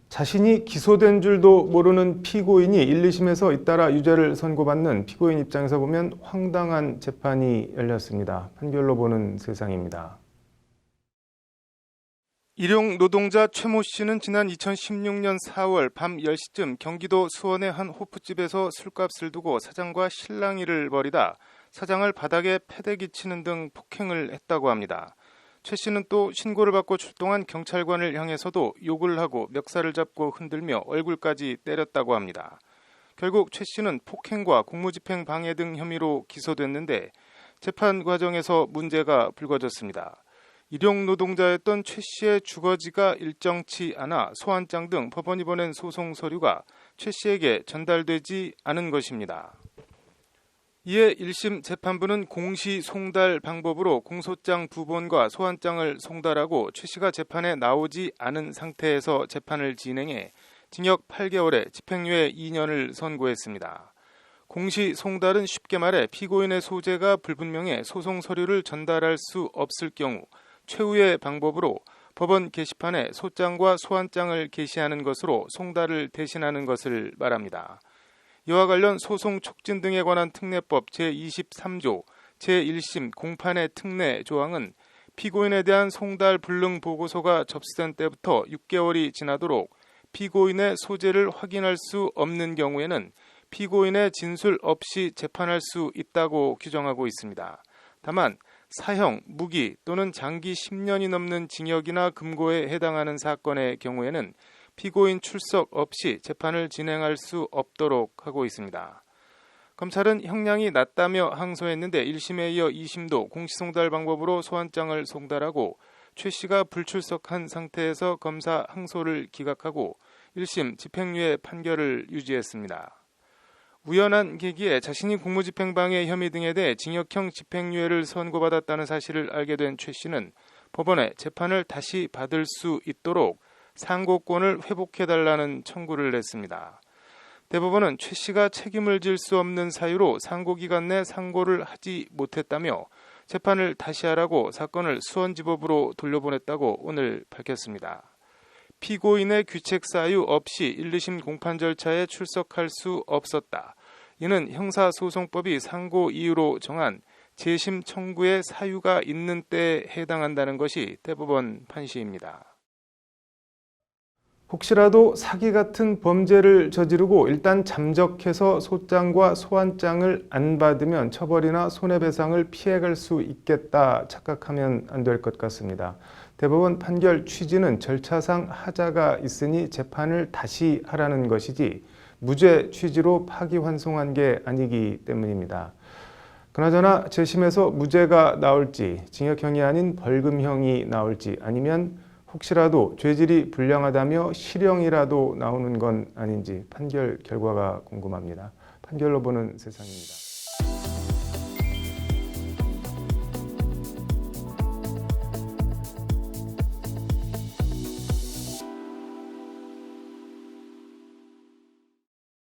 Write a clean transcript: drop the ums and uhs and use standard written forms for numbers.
자신이 기소된 줄도 모르는 피고인이 1, 2심에서 잇따라 유죄를 선고받는 피고인 입장에서 보면 황당한 재판이 열렸습니다. 판결로 보는 세상입니다. 일용 노동자 최모 씨는 지난 2016년 4월 밤 10시쯤 경기도 수원의 한 호프집에서 술값을 두고 사장과 실랑이를 벌이다 사장을 바닥에 패대기 치는 등 폭행을 했다고 합니다. 최 씨는 또 신고를 받고 출동한 경찰관을 향해서도 욕을 하고 멱살을 잡고 흔들며 얼굴까지 때렸다고 합니다. 결국 최 씨는 폭행과 공무집행 방해 등 혐의로 기소됐는데 재판 과정에서 문제가 불거졌습니다. 일용 노동자였던 최 씨의 주거지가 일정치 않아 소환장 등 법원이 보낸 소송 서류가 최 씨에게 전달되지 않은 것입니다. 이에 1심 재판부는 공시 송달 방법으로 공소장 2번과 소환장을 송달하고 최 씨가 재판에 나오지 않은 상태에서 재판을 진행해 징역 8개월에 집행유예 2년을 선고했습니다. 공시 송달은 쉽게 말해 피고인의 소재가 불분명해 소송 서류를 전달할 수 없을 경우 최후의 방법으로 법원 게시판에 소장과 소환장을 게시하는 것으로 송달을 대신하는 것을 말합니다. 이와 관련 소송 촉진 등에 관한 특례법 제23조 제1심 공판의 특례 조항은 피고인에 대한 송달 불능 보고서가 접수된 때부터 6개월이 지나도록 피고인의 소재를 확인할 수 없는 경우에는 피고인의 진술 없이 재판할 수 있다고 규정하고 있습니다. 다만 사형, 무기 또는 장기 10년이 넘는 징역이나 금고에 해당하는 사건의 경우에는 피고인 출석 없이 재판을 진행할 수 없도록 하고 있습니다. 검찰은 형량이 낮다며 항소했는데 1심에 이어 2심도 공시송달 방법으로 소환장을 송달하고 최 씨가 불출석한 상태에서 검사 항소를 기각하고 1심 집행유예 판결을 유지했습니다. 우연한 계기에 자신이 공무집행방해 혐의 등에 대해 징역형 집행유예를 선고받았다는 사실을 알게 된 최 씨는 법원에 재판을 다시 받을 수 있도록 상고권을 회복해달라는 청구를 했습니다. 대법원은 최 씨가 책임을 질 수 없는 사유로 상고기간 내 상고를 하지 못했다며 재판을 다시 하라고 사건을 수원지법으로 돌려보냈다고 오늘 밝혔습니다. 피고인의 규책 사유 없이 1, 2심 공판 절차에 출석할 수 없었다. 이는 형사소송법이 상고 이유로 정한 재심 청구의 사유가 있는 때에 해당한다는 것이 대법원 판시입니다. 혹시라도 사기 같은 범죄를 저지르고 일단 잠적해서 소장과 소환장을 안 받으면 처벌이나 손해배상을 피해갈 수 있겠다 착각하면 안 될 것 같습니다. 대법원 판결 취지는 절차상 하자가 있으니 재판을 다시 하라는 것이지 무죄 취지로 파기환송한 게 아니기 때문입니다. 그나저나 재심에서 무죄가 나올지 징역형이 아닌 벌금형이 나올지 아니면 혹시라도 죄질이 불량하다며 실형이라도 나오는 건 아닌지 판결 결과가 궁금합니다. 판결로 보는 세상입니다.